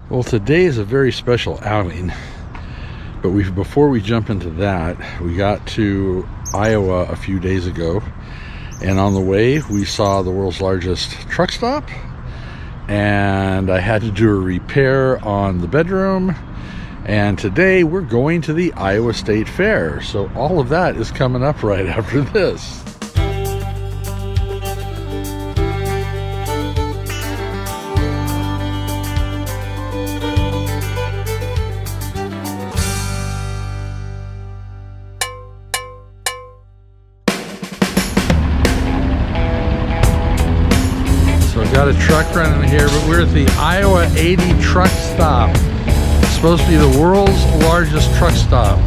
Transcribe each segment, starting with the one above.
Well, today is a very special outing, but before we jump into that, we got to Iowa a few days ago, and on the way we saw the world's largest truck stop, and I had to do a repair on the bedroom, and today we're going to the Iowa State Fair. So all of that is coming up right after this. Got a truck running here, but we're at the I-80 truck stop. It's supposed to be the world's largest truck stop.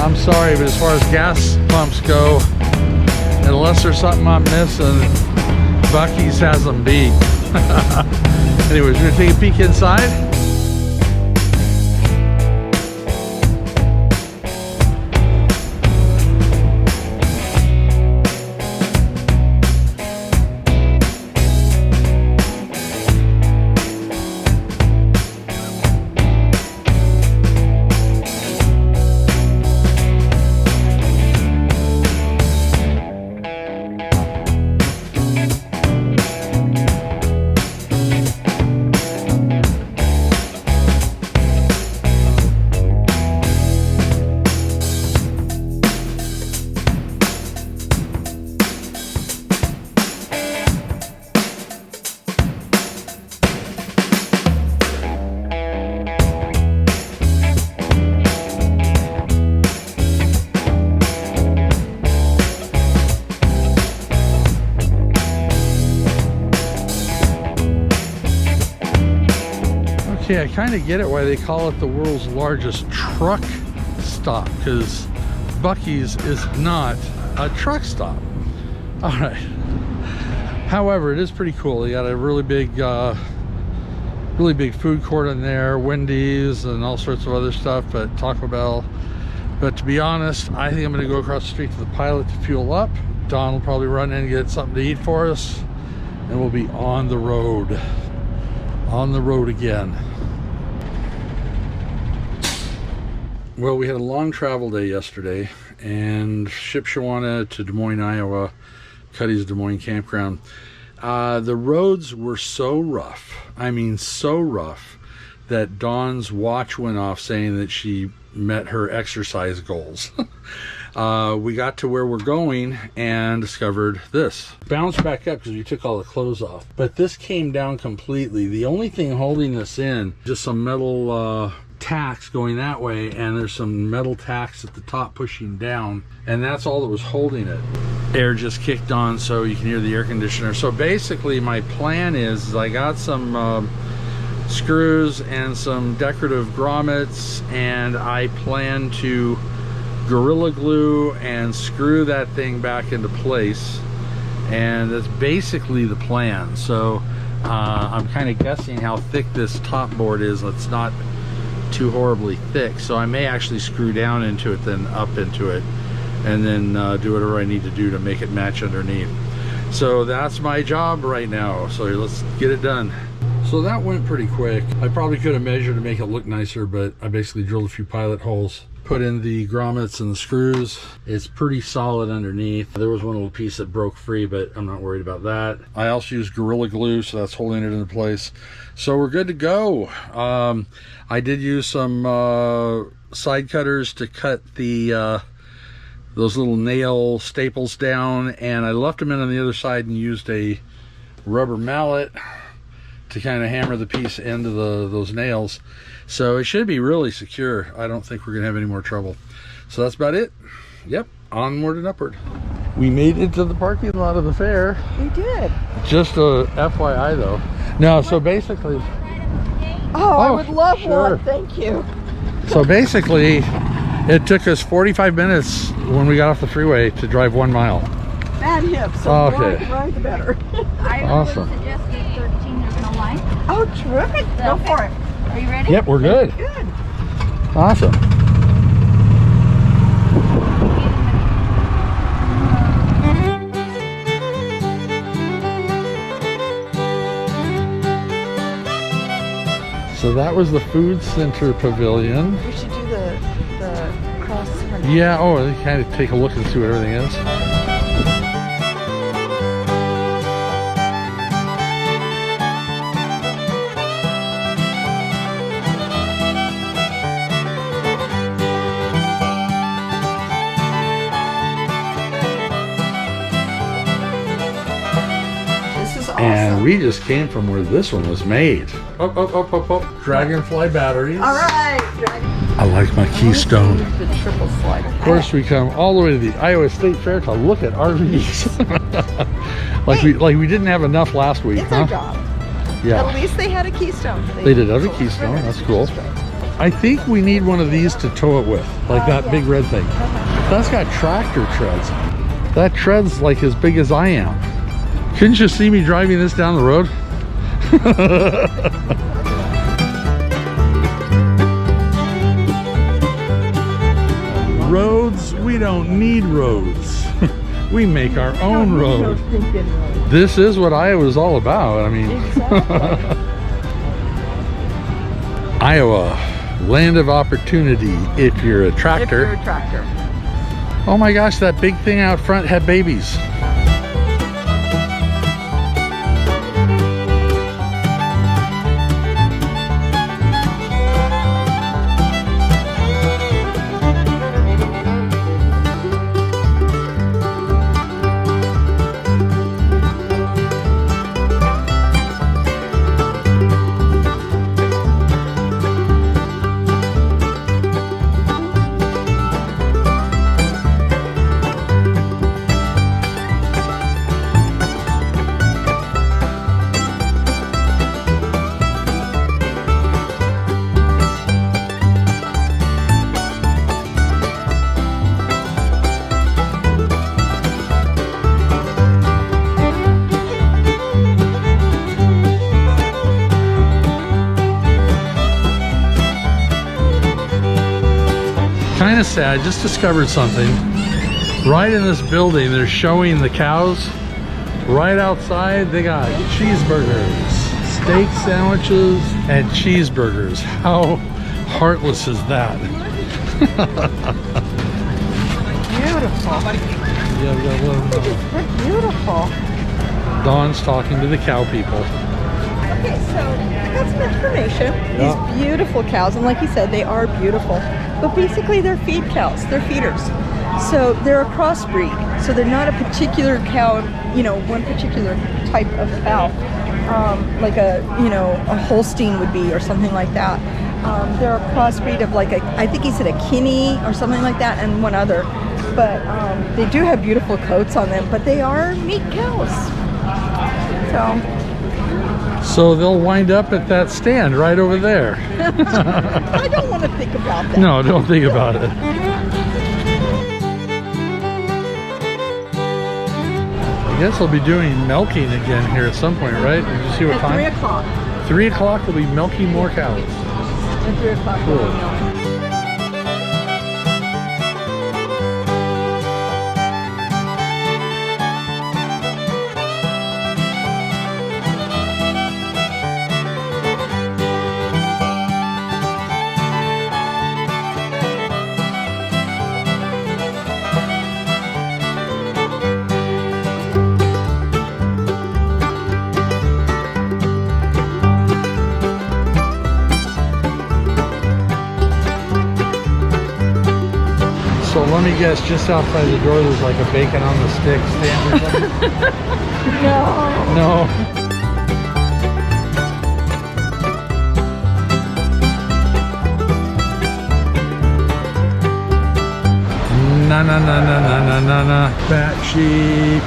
I'm sorry, but as far as gas pumps go, unless there's something I'm missing, Buc-ee's has them beat. Anyways, we're gonna take a peek inside. Okay, I kind of get it why they call it the world's largest truck stop, because Buc-ee's is not a truck stop. All right. However, it is pretty cool. They got a really big food court in there, Wendy's and all sorts of other stuff, but Taco Bell. But to be honest, I think I'm going to go across the street to the Pilot to fuel up. Don will probably run in and get something to eat for us, and we'll be on the road. On the road again. Well, we had a long travel day yesterday and shipped Sciota to Des Moines, Iowa, Cuddy's Des Moines campground. The roads were so rough, I mean so rough, that Dawn's watch went off saying that she met her exercise goals. We got to where we're going and discovered this. Bounced back up because we took all the clothes off, but this came down completely. The only thing holding us in, just some metal tacks going that way, and there's some metal tacks at the top pushing down, and that's all that was holding it. Air just kicked on so you can hear the air conditioner. So basically my plan is I got some screws and some decorative grommets, and I plan to Gorilla Glue and screw that thing back into place, and that's basically the plan. So I'm kind of guessing how thick this top board is. It's not too horribly thick, so I may actually screw down into it, then up into it, and then do whatever I need to do to make it match underneath. So that's my job right now, so let's get it done. So that went pretty quick. I probably could have measured to make it look nicer, but I basically drilled a few pilot holes, put in the grommets and the screws. It's pretty solid underneath. There was one little piece that broke free, but I'm not worried about that. I also used Gorilla Glue, so that's holding it into place. So we're good to go. I did use some side cutters to cut the those little nail staples down, and I left them in on the other side and used a rubber mallet to kind of hammer the piece into those nails. So it should be really secure. I don't think we're gonna have any more trouble. So that's about it. Yep, onward and upward. We made it to the parking lot of the fair. We did. Just a FYI though. No, so basically... Oh, I would love one, thank you. So basically, it took us 45 minutes when we got off the freeway to drive 1 mile. Bad hips, so okay. ride the better. I awesome. would suggest gate 13, there's no line. Oh, terrific. Go for it. Are you ready? Yep, we're good. Good. Awesome. So that was the food center pavilion. We should do the cross. Yeah, oh, kind of take a look and see what everything is. And we just came from where this one was made. Up, up, up, up, up. Dragonfly batteries. All right. I like my Keystone. The triple slide. Of course, we come all the way to the Iowa State Fair to look at RVs. like we didn't have enough last week, It's huh? our job. Yeah. At least they had a Keystone. They did have a Keystone. That's cool. I think we need one of these to tow it with, like that big red thing. That's got tractor treads. That tread's like as big as I am. Couldn't you see me driving this down the road? Roads, we don't need roads. We make our own road. This is what Iowa's all about. I mean, Iowa, land of opportunity if you're a tractor. If you're a tractor. Oh my gosh, that big thing out front had babies. Kind of sad, just discovered something. Right in this building, they're showing the cows. Right outside, they got cheeseburgers, steak sandwiches, and cheeseburgers. How heartless is that? Beautiful. Yeah, we got a little, They're beautiful. Dawn's talking to the cow people. Okay, so I got some information. Yeah. These beautiful cows, and like you said, they are beautiful. But basically, they're feed cows. They're feeders. So they're a crossbreed. So they're not a particular cow, you know, one particular type of cow, like a Holstein would be or something like that. They're a crossbreed of like I think he said a Kinney or something like that, and one other. But they do have beautiful coats on them. But they are meat cows. So they'll wind up at that stand right over there. I don't want to think about that. No, don't think about it. I guess I'll be doing milking again here at some point, right? Did you see what At time? 3 o'clock. 3 o'clock, we'll be milking more cows. At 3 o'clock. Cool. we'll be milking. So let me guess, just outside the door there's like a bacon on the stick stand or something? No. No. Na na na na na na na na. Fat sheep.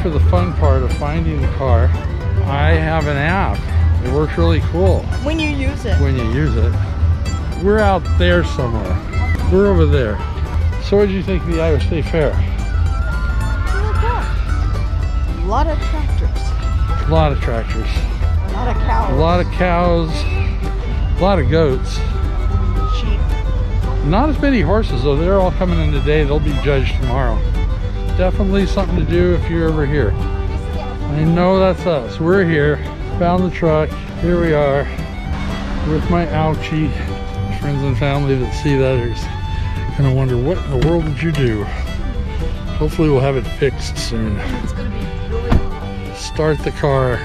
for the fun part of finding the car, I have an app. It works really cool When you use it. when you use it. We're out there somewhere. We're over there. So what did you think of the Iowa State Fair? A lot of tractors. A lot of tractors. A lot of cows. A lot of cows. A lot of goats. Sheep. Not as many horses, though. They're all coming in today. They'll be judged tomorrow. Definitely something to do if you're ever here. I know that's us. We're here. Found the truck. Here we are with my ouchie. Friends and family that see that are gonna wonder, what in the world did you do? Hopefully we'll have it fixed soon. It's gonna be really Start the car.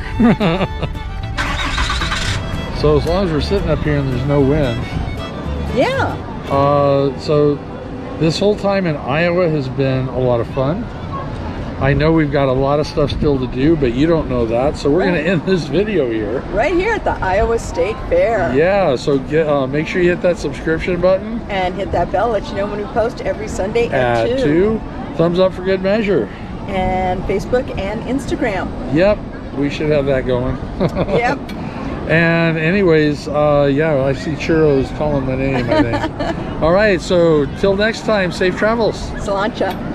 So as long as we're sitting up here and there's no wind. Yeah. So this whole time in Iowa has been a lot of fun. I know we've got a lot of stuff still to do, but you don't know that. So we're going to end this video here. Right here at the Iowa State Fair. Yeah, so make sure you hit that subscription button. And hit that bell, let you know when we post every Sunday at 2. Thumbs up for good measure. And Facebook and Instagram. Yep, we should have that going. Yep. And anyways, yeah, I see Churros calling my name, I think. All right, so till next time, safe travels. Slancha.